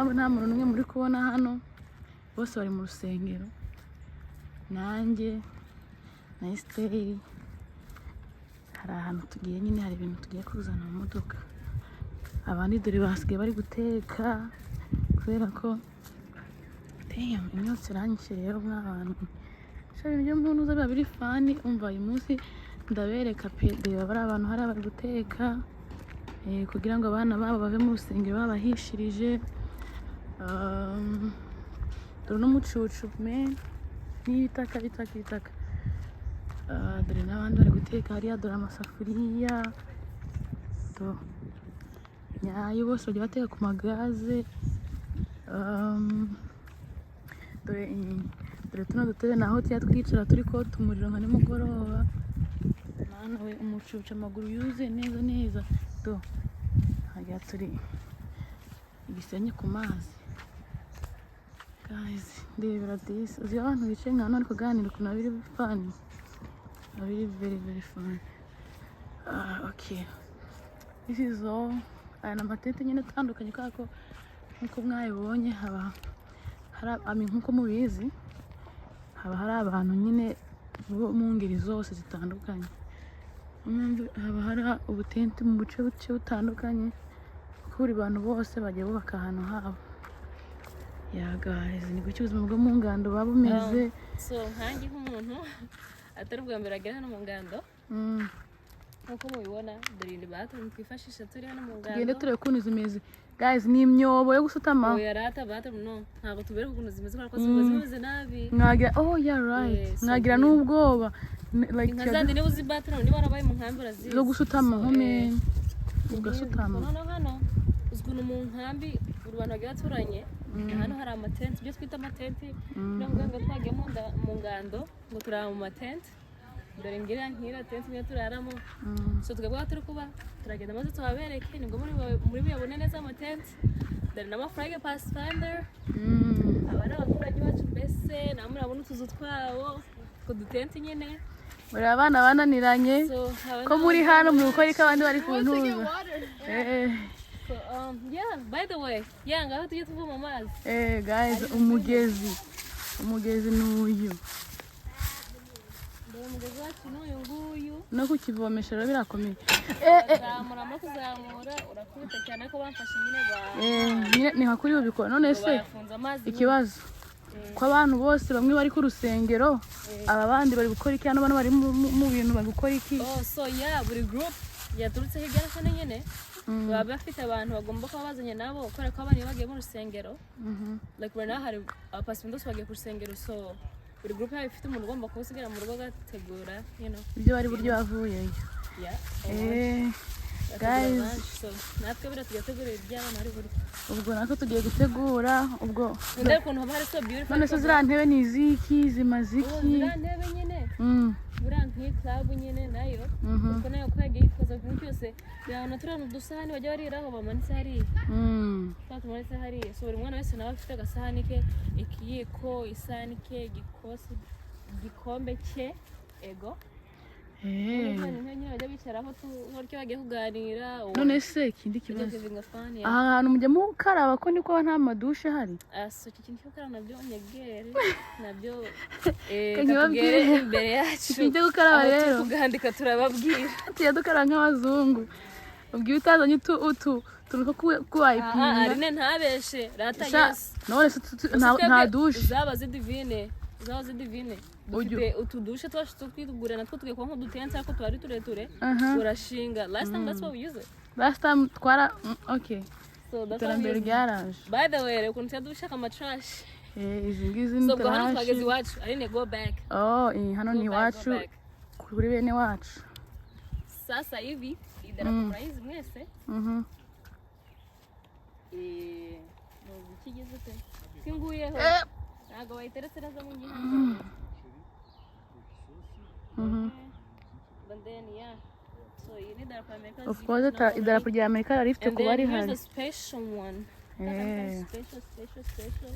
mpamvu nta muntu n'umwe muri kubona hano, bose bari mu rusengero, nanjye na Esteri hari ahantu tugiye nyine, hari ibintu tugiye kuzana mu modoka. Abandi dore basigaye bari guteka kubera ko imyotsi iranyishe rero mw'abantu. Ibintu byo mu ntuza biba biri fani. Umva uyu munsi ndabereka pe, reba bari abantu hari bari guteka kugira ngo abana babo bave mu rusengero babahishirije. Dore n'umucucu n'ibitaka bitaka. Dore n'abandi bari guteka hariya, dore amasafuriya nyayo, bose bajya bateka ku magaze. Dore tuno dutebe naho tujya twicara turi kota umuriro nka nimugoroba. Mwana we umucucu amaguru yuzuye neza. Hajya turi igisenyi ku mazi. Guys, ndebera this. Uzi abantu bicaye nka hano ari kuganira ukuntu abiri fani. Abiri very fun. Okay. This is all. Aya ni amatente nyine atandukanye kubera ko nk'uko mwayibonye haba hari nk'uko mubizi haba hari abantu nyine bo mu ngeri zose zitandukanye. Haba hari ubutente mu buce butandukanye, buri bantu bose bagiye bubaka ahantu habo. Guys, ni gutyo ubuzima bwo mu ngando buba bumeze. So nkanjye nk'umuntu atari ubwa mbere agera hano mu ngando, nk'uko mubibona dore ni bathroom twifashisha turi hano mu ngando. Tugende turebe ukuntu zimeze. Guys, ni imyobo yo gusutama. Yarata bathroom no, ntabwo tubereka ukuntu zimeze kubera ko zimeze nabi. Mwagira yeah right. Mwagira n'ubwoba. Like nkazandi niba uzi bathroom niba warabaye mu nkambi urazizi zo gusutama home. Ugasutama. Hano uzwi mu nkambi urubano bagiye baturanye. Hano hari amatente, ibyo twita amatente. Ngo twagiye mu ngando ngo turara mu matente. Dore ngira nkira tente niyo turaramo. So tukabwa turi kuba turagenda maze tubabereke nibwo muri biyabone neza amatente. Dore n'amafaranga pathfinder. Abana abaturage bacu mbese namwe urabona utuzu twabo ko dutente nyine. Muri abana bananiranye ko muri hano mu gukora ikabandi bari ku ntuza. So yeah, by the way, ngaho tujye tuvoma amazi. Guys, umugezi n'uyu. Umugezi wacu n'uyu nguyu. No kukivomesha rero birakomeye. Kuzamura urakubita cyane ko bamfashe nyine ni hakuri ubikora. None se ikibazo ko abantu bose bamwe bari ku rusengero, aba bandi bari gukora iki hano, bano bari mu bintu bari gukora iki? So yeah, buri group yaturutse hirya no hino nyine baba bafite abantu bagomba kuba bazanye nabo ukora ko abana bagiye mu rusengero. Like right now hari abapasiteri bagiye ku rusengero, so buri group yawe ifite umuntu ugomba kuwusigara mu rugo agategura ibyo bari buryo bavuyeyo. Guys, so natwe bira tugategura iby'abana ari buryo. Ubwo nako tugiye gutegura ubwo. Ndetse ukuntu haba hari so beautiful. None se ziriya ntebe ni iziki zimaziki? Ziriya ntebe nyine. Buriya nk'iyi club nyine nayo. Kuko nayo kwagiye ikoza ku cyose. Byabona turana udusahani bajya bariraho bamanitse hariya. Tatumanitse hariya. So buri mwana wese nawe afite agasahani ke, ikiyiko, isahani ke, igikosi, igikombe cye, ego. Bajya bicaraho turyo bagiye kuganira. None se ikindi kibazo, aha hantu mujya mukaraba ko niko nta madushe hari? So iki kintu cyo gukaraba nabyo nyegere nabyo katugere imbere yacu. Tujye gukaraba rero tugandika turababwira tujya dukaraba nk'abazungu. Ubwo utazanye utu turuko kuwayipinga ari ntabeshe rata yes. None se nta dushe zaba zidivine dufite utudushe twacu twitugura natwo tugekwa nko dutense ariko twari tureture urashinga. Last time that's what we use it. Last time twara okay. So that's what garage. By the way ukuntu tyadushaka amatrash izi ngizi ni trash. So hano twageze iwacu ari go back. Hano ni iwacu kuri bene wacu. Sasa hivi idara prize mwese kigeze te singuyeho ntago bayiteretse neza mu gihanga. But then yeah, so you need that for America. Of course idarapo rya Amerika rifite kuba ari hari. Here's a special one. Special.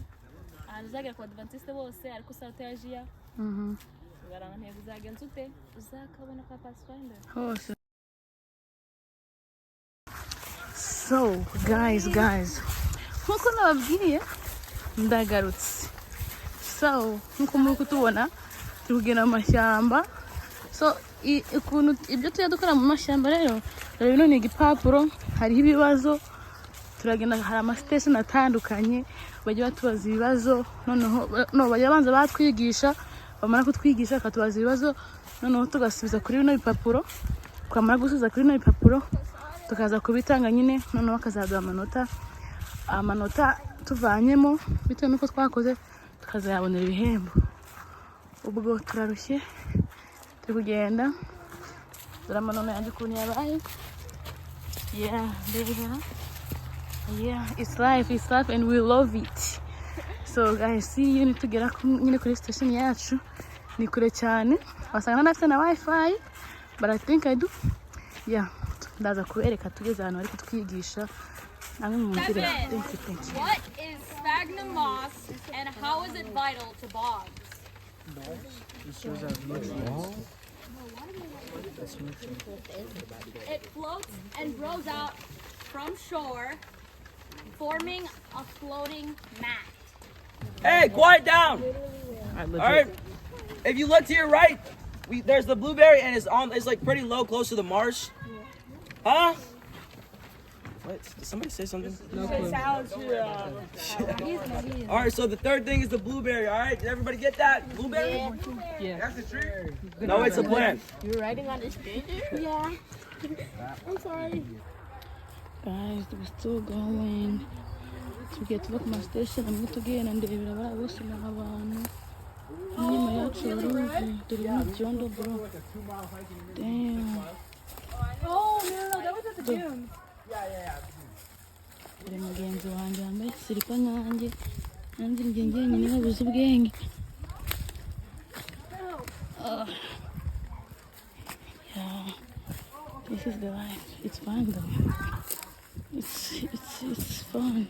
Azaga kwa Adventiste bose ariko South Asia. Baranga ntego zagenze ute uzakabona kwa Pathfinder hose. So guys, nkuko nababwiye ndagarutse. So nkuko muri kutubona turi kugenda mu mashyamba. So ukuntu ibyo tujya dukora mu mashyamba rero bino ni igipapuro, hariho ibibazo turagenda, hari amasitesheni atandukanye bajya batubaza ibibazo, noneho bajya banza batwigisha, bamara kutwigisha bakatubaza ibibazo, noneho tugasubiza kuri bino bipapuro. Twamara gusubiza kuri bino bipapuro tukaza kubitanga nyine, noneho bakazaduha amanota tuvanyemo bitewe n'uko twakoze, tukazayabonera ibihembo. Ubwo turarushye turi kugenda, dore amanota yanjye ukuntu yabaye. It's life and we love it. So guys, see you nitugera nyine kuri station yacu, ni kure cyane, wasanga nafite na wifi, but I think I do. Ndaza kubereka tugeze ahantu bari kutwigisha. What is sphagnum moss and how is it vital to bogs? It floats and grows out from shore, forming a floating mat. Hey, quiet down! Alright, if you look to your right, there's the blueberry and it's like pretty low, close to the marsh. Huh? What? Did somebody say something? No clue. Alright, so the third thing is the blueberry, alright? Did everybody get that? Blueberry? Yeah. That's the tree? No, it's a plant. You were riding on a stranger? Yeah. I'm sorry. Guys, we're still going to get to work my station. I'm going to get and they will have us in the Havana. I'm my actual room. Bro. Damn. Oh, no, that was at the gym. Dore mugenzi wanjye yambaye silipa nkanjye, nanjye njye nyine nabuze ubwenge. Yeah, this is the life. It's fun though. It's fun.